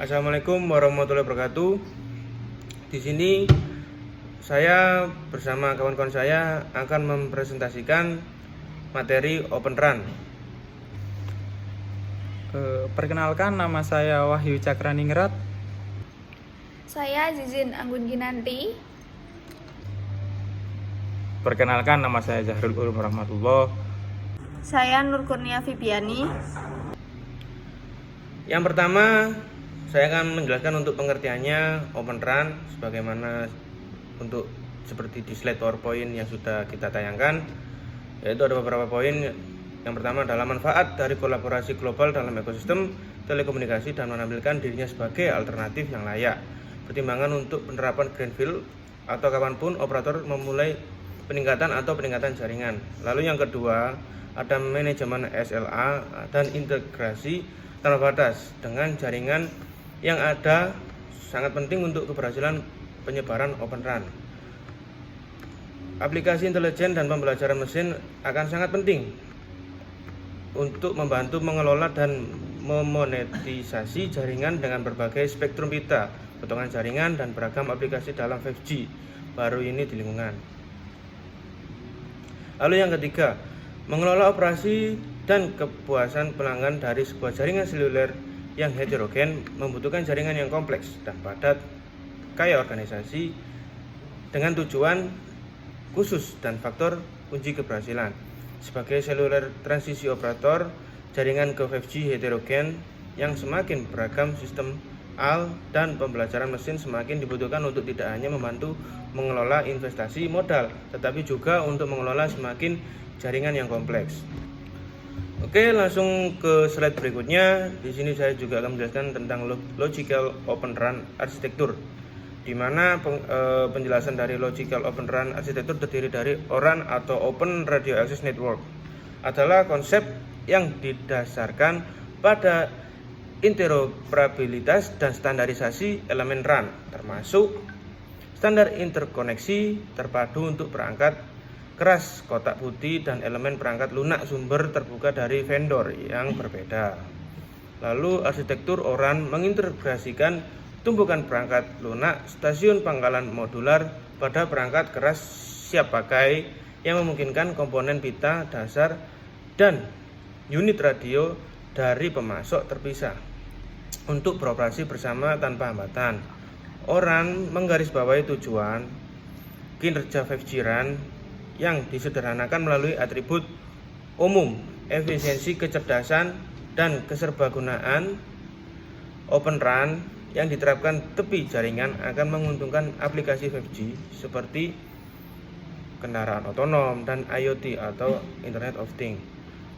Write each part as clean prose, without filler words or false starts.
Assalamualaikum warahmatullahi wabarakatuh. Di sini saya bersama kawan-kawan saya akan mempresentasikan materi Open Run. Perkenalkan, nama saya Wahyu Cakraningrat. Saya Zizin Anggun Ginanti. Perkenalkan, nama saya Zahrul Ulum Rahmatullah. Saya Nur Kurnia Viviani. Yang pertama, saya akan menjelaskan untuk pengertiannya Open Run sebagaimana untuk seperti di slide PowerPoint yang sudah kita tayangkan, yaitu ada beberapa poin. Yang pertama adalah manfaat dari kolaborasi global dalam ekosistem telekomunikasi dan menampilkan dirinya sebagai alternatif yang layak. Pertimbangan untuk penerapan greenfield atau kapanpun operator memulai peningkatan jaringan. Lalu yang kedua, ada manajemen SLA dan integrasi tanpa batas dengan jaringan yang ada sangat penting untuk keberhasilan penyebaran Open Run. Aplikasi intelijen dan pembelajaran mesin akan sangat penting untuk membantu mengelola dan memonetisasi jaringan dengan berbagai spektrum pita, potongan jaringan, dan beragam aplikasi dalam 5G baru ini di lingkungan. Lalu yang ketiga, mengelola operasi dan kepuasan pelanggan dari sebuah jaringan seluler yang heterogen membutuhkan jaringan yang kompleks dan padat kayak organisasi dengan tujuan khusus dan faktor kunci keberhasilan. Sebagai seluler transisi operator jaringan ke 5G heterogen yang semakin beragam, sistem AL dan pembelajaran mesin semakin dibutuhkan untuk tidak hanya membantu mengelola investasi modal, tetapi juga untuk mengelola semakin jaringan yang kompleks. Oke, langsung ke slide berikutnya. Di sini saya juga akan menjelaskan tentang logical Open Run arsitektur, di mana penjelasan dari logical Open Run arsitektur terdiri dari ORAN atau Open Radio Access Network adalah konsep yang didasarkan pada interoperabilitas dan standarisasi elemen RAN, termasuk standar interkoneksi terpadu untuk perangkat keras kotak putih dan elemen perangkat lunak sumber terbuka dari vendor yang berbeda. Lalu arsitektur ORAN mengintegrasikan tumpukan perangkat lunak stasiun pangkalan modular pada perangkat keras siap pakai yang memungkinkan komponen pita dasar dan unit radio dari pemasok terpisah untuk beroperasi bersama tanpa hambatan. ORAN menggarisbawahi tujuan kinerja 5G RAN yang disederhanakan melalui atribut umum, efisiensi, kecerdasan, dan keserbagunaan. Open Run yang diterapkan tepi jaringan akan menguntungkan aplikasi 5G seperti kendaraan otonom dan IoT atau Internet of Things,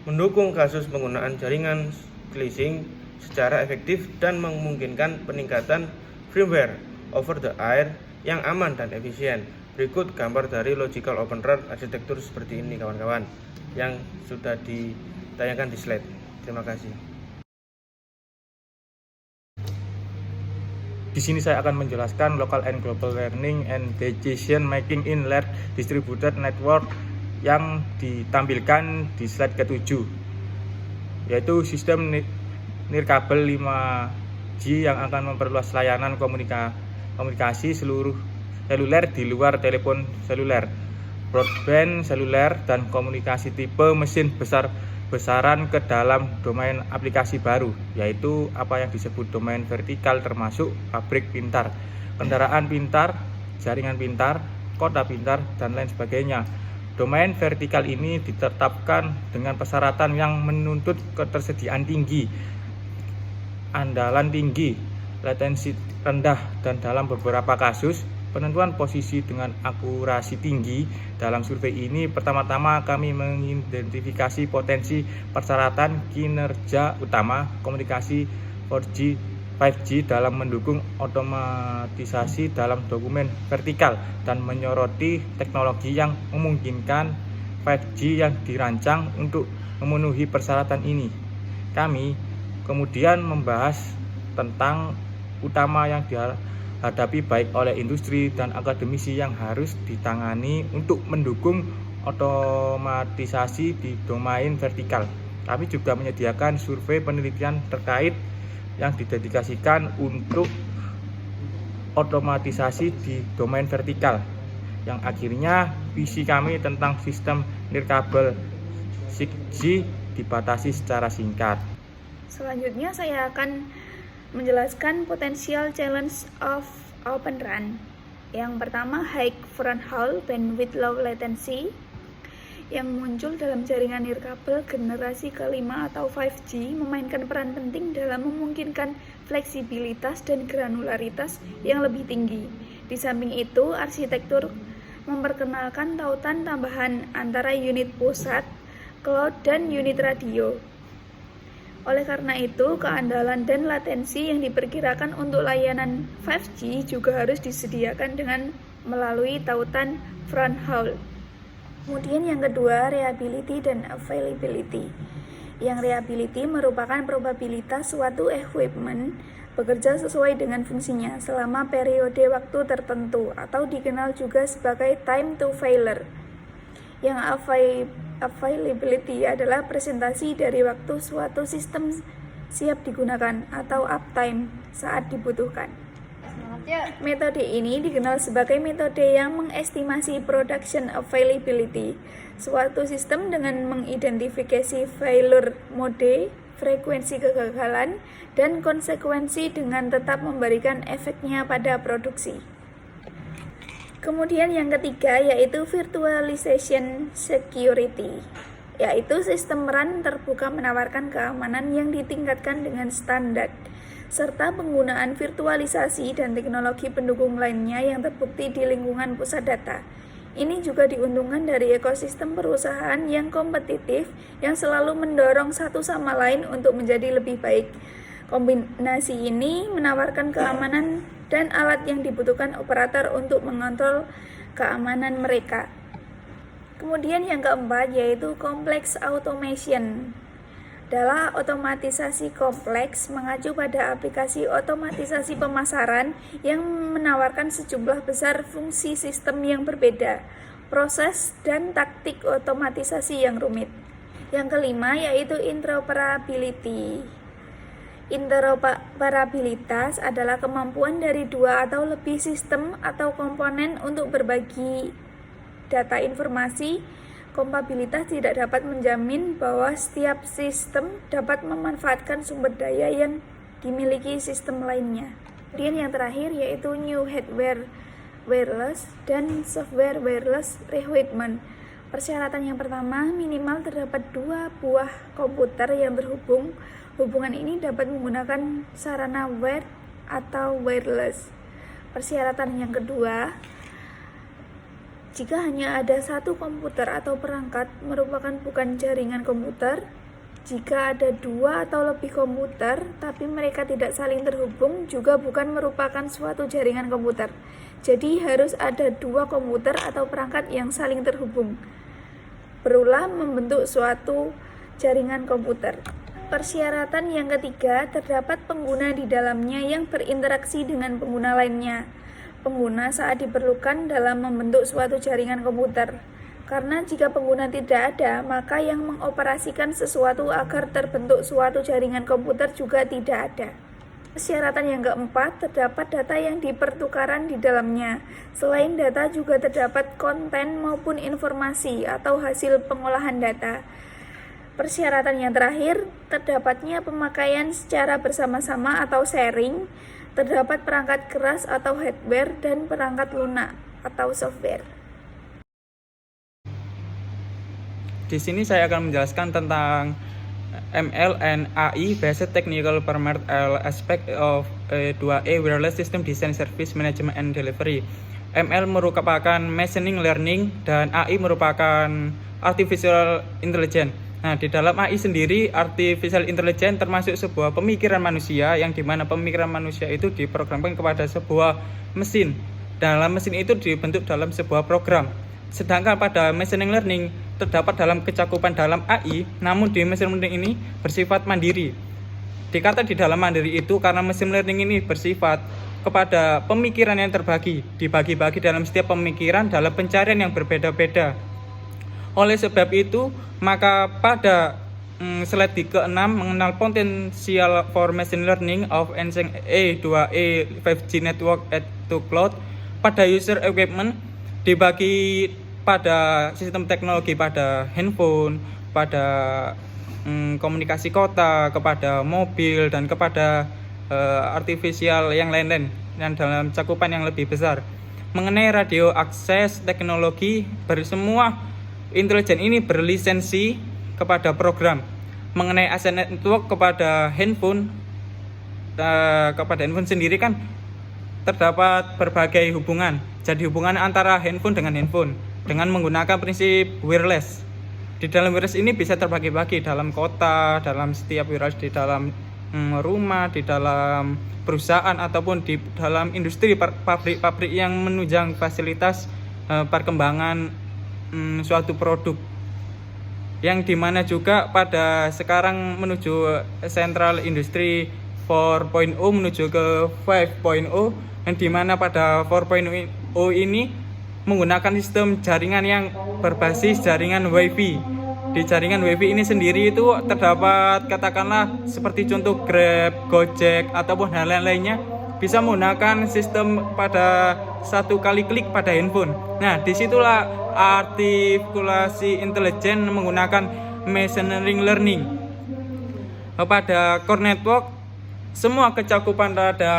mendukung kasus penggunaan jaringan slicing secara efektif dan memungkinkan peningkatan firmware over the air yang aman dan efisien. Berikut gambar dari logical Open Run arsitektur seperti ini kawan-kawan yang sudah ditayangkan di slide. Terima kasih. Di sini saya akan menjelaskan local and global learning and decision making in layered distributed network yang ditampilkan di slide ke-7, yaitu sistem nirkabel 5G yang akan memperluas layanan komunikasi seluruh seluler di luar telepon seluler, broadband seluler, dan komunikasi tipe mesin besar-besaran ke dalam domain aplikasi baru, yaitu apa yang disebut domain vertikal, termasuk pabrik pintar, kendaraan pintar, jaringan pintar, kota pintar, dan lain sebagainya. Domain vertikal ini ditetapkan dengan persyaratan yang menuntut ketersediaan tinggi, andalan tinggi, latensi rendah, dan dalam beberapa kasus penentuan posisi dengan akurasi tinggi. Dalam survei ini pertama-tama kami mengidentifikasi potensi persyaratan kinerja utama komunikasi 4G 5G dalam mendukung otomatisasi dalam dokumen vertikal dan menyoroti teknologi yang memungkinkan 5G yang dirancang untuk memenuhi persyaratan ini. Kami kemudian membahas tentang utama yang dihadapi baik oleh industri dan akademisi yang harus ditangani untuk mendukung otomatisasi di domain vertikal. Kami juga menyediakan survei penelitian terkait yang didedikasikan untuk otomatisasi di domain vertikal, yang akhirnya visi kami tentang sistem nirkabel 6G dibatasi secara singkat. Selanjutnya saya akan menjelaskan potential challenge of Open RAN. Yang pertama, high fronthaul bandwidth low latency yang muncul dalam jaringan nirkabel generasi kelima atau 5G memainkan peran penting dalam memungkinkan fleksibilitas dan granularitas yang lebih tinggi. Di samping itu, arsitektur memperkenalkan tautan tambahan antara unit pusat, cloud, dan unit radio. Oleh karena itu, keandalan dan latensi yang diperkirakan untuk layanan 5G juga harus disediakan dengan melalui tautan fronthaul. Kemudian yang kedua, reliability dan availability. Yang reliability merupakan probabilitas suatu equipment bekerja sesuai dengan fungsinya selama periode waktu tertentu atau dikenal juga sebagai time to failure. Yang availability adalah presentasi dari waktu suatu sistem siap digunakan atau uptime saat dibutuhkan. Metode ini dikenal sebagai metode yang mengestimasi production availability suatu sistem dengan mengidentifikasi failure mode, frekuensi kegagalan, dan konsekuensi dengan tetap memberikan efeknya pada produksi. Kemudian yang ketiga yaitu virtualization security, yaitu sistem RAN terbuka menawarkan keamanan yang ditingkatkan dengan standar serta penggunaan virtualisasi dan teknologi pendukung lainnya yang terbukti di lingkungan pusat data. Ini juga diuntungkan dari ekosistem perusahaan yang kompetitif yang selalu mendorong satu sama lain untuk menjadi lebih baik. Kombinasi ini menawarkan keamanan dan alat yang dibutuhkan operator untuk mengontrol keamanan mereka. Kemudian yang keempat yaitu complex automation. Adalah otomatisasi kompleks mengacu pada aplikasi otomatisasi pemasaran yang menawarkan sejumlah besar fungsi sistem yang berbeda, proses dan taktik otomatisasi yang rumit. Yang kelima yaitu interoperability. Interoperabilitas adalah kemampuan dari dua atau lebih sistem atau komponen untuk berbagi data informasi. Kompatibilitas tidak dapat menjamin bahwa setiap sistem dapat memanfaatkan sumber daya yang dimiliki sistem lainnya. Kemudian yang terakhir yaitu new hardware wireless dan software wireless requirement. Persyaratan yang pertama, minimal terdapat 2 buah komputer yang terhubung. Hubungan ini dapat menggunakan sarana wired atau wireless. Persyaratan yang kedua, jika hanya ada satu komputer atau perangkat merupakan bukan jaringan komputer. Jika ada 2 atau lebih komputer tapi mereka tidak saling terhubung juga bukan merupakan suatu jaringan komputer. Jadi harus ada 2 komputer atau perangkat yang saling terhubung berulah membentuk suatu jaringan komputer. Persyaratan yang ketiga, terdapat pengguna di dalamnya yang berinteraksi dengan pengguna lainnya. Pengguna saat diperlukan dalam membentuk suatu jaringan komputer. Karena jika pengguna tidak ada, maka yang mengoperasikan sesuatu agar terbentuk suatu jaringan komputer juga tidak ada. Persyaratan yang keempat, terdapat data yang dipertukaran di dalamnya. Selain data juga terdapat konten maupun informasi atau hasil pengolahan data. Persyaratan yang terakhir, terdapatnya pemakaian secara bersama-sama atau sharing. Terdapat perangkat keras atau hardware dan perangkat lunak atau software. Di sini saya akan menjelaskan tentang ML and AI Basic Technical Parameter Aspect of 2A Wireless System Design Service Management and Delivery. ML merupakan Machine Learning dan AI merupakan Artificial Intelligence. Nah, di dalam AI sendiri, Artificial Intelligence termasuk sebuah pemikiran manusia yang dimana pemikiran manusia itu diprogramkan kepada sebuah mesin. Dalam mesin itu dibentuk dalam sebuah program. Sedangkan pada Machine Learning terdapat dalam kecakupan dalam AI, namun di Machine Learning ini bersifat mandiri. Dikata di dalam mandiri itu karena Machine Learning ini bersifat kepada pemikiran yang terbagi, dibagi-bagi dalam setiap pemikiran dalam pencarian yang berbeda-beda. Oleh sebab itu, maka pada slide ke-6 mengenal potensial for machine learning of Enseng E2E 5G network at to cloud. Pada user equipment dibagi pada sistem teknologi, pada handphone, pada komunikasi kota, kepada mobil, dan kepada artifisial yang lain-lain yang dalam cakupan yang lebih besar. Mengenai radio akses teknologi, semua intelijen ini berlisensi kepada program. Mengenai access network kepada handphone sendiri kan terdapat berbagai hubungan. Jadi hubungan antara handphone dengan handphone dengan menggunakan prinsip wireless. Di dalam wireless ini bisa terbagi-bagi dalam kota, dalam setiap wireless, di dalam rumah, di dalam perusahaan, ataupun di dalam industri, pabrik-pabrik yang menunjang fasilitas perkembangan suatu produk, yang dimana juga pada sekarang menuju Central Industry 4.0 menuju ke 5.0, yang dimana pada 4.0 ini menggunakan sistem jaringan yang berbasis jaringan WiFi. Di jaringan WiFi ini sendiri itu terdapat katakanlah seperti contoh Grab, Gojek, ataupun hal lainnya bisa menggunakan sistem pada satu kali klik pada handphone. Nah, disitulah artikulasi intelijen menggunakan machine learning. Pada core network, semua kecakupan pada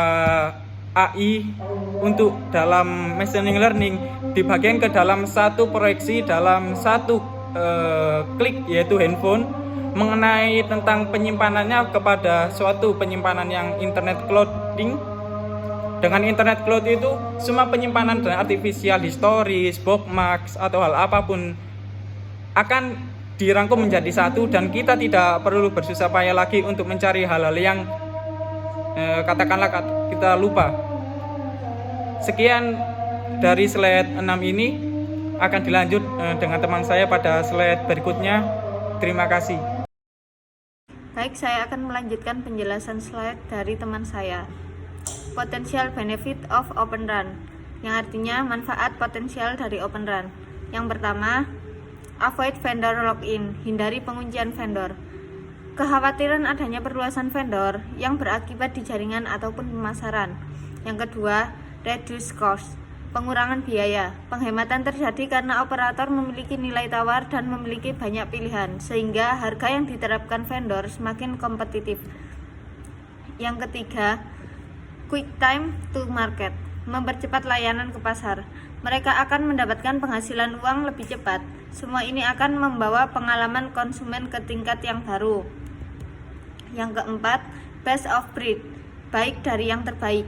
AI untuk dalam machine learning dibagikan ke dalam satu proyeksi dalam satu klik, yaitu handphone. Mengenai tentang penyimpanannya kepada suatu penyimpanan yang internet clouding. Dengan internet cloud itu semua penyimpanan dan artificial histories, bookmarks, atau hal apapun akan dirangkum menjadi satu, dan kita tidak perlu bersusah payah lagi untuk mencari hal-hal yang katakanlah kita lupa. Sekian dari slide 6 ini, akan dilanjut dengan teman saya pada slide berikutnya. Terima kasih. Baik, saya akan melanjutkan penjelasan slide dari teman saya. Potential benefit of Open Run, yang artinya manfaat potensial dari Open Run. Yang pertama, avoid vendor login, hindari penguncian vendor. Kekhawatiran adanya perluasan vendor yang berakibat di jaringan ataupun pemasaran. Yang kedua, reduce cost, pengurangan biaya. Penghematan terjadi karena operator memiliki nilai tawar dan memiliki banyak pilihan, sehingga harga yang diterapkan vendor semakin kompetitif. Yang ketiga, quick time to market, mempercepat layanan ke pasar. Mereka akan mendapatkan penghasilan uang lebih cepat. Semua ini akan membawa pengalaman konsumen ke tingkat yang baru. Yang keempat, best of breed, baik dari yang terbaik.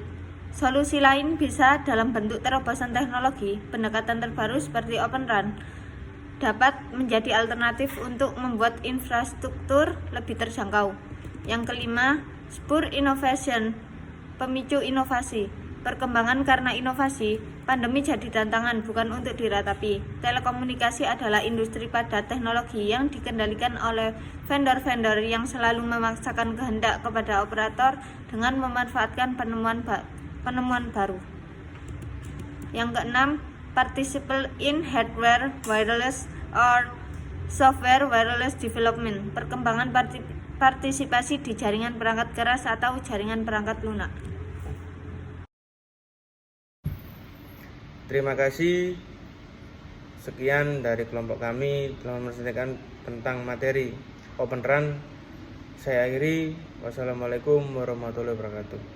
Solusi lain bisa dalam bentuk terobosan teknologi. Pendekatan terbaru seperti Open Run dapat menjadi alternatif untuk membuat infrastruktur lebih terjangkau. Yang kelima, spur innovation, pemicu inovasi. Perkembangan karena inovasi. Pandemi jadi tantangan, bukan untuk diratapi. Telekomunikasi adalah industri padat teknologi yang dikendalikan oleh vendor-vendor yang selalu memaksakan kehendak kepada operator dengan memanfaatkan penemuan baru. Yang keenam, participate in hardware wireless or software wireless development. Perkembangan partisipasi di jaringan perangkat keras atau jaringan perangkat lunak. Terima kasih. Sekian dari kelompok kami telah mempresentasikan tentang materi Open Run. Saya akhiri. Wassalamualaikum warahmatullahi wabarakatuh.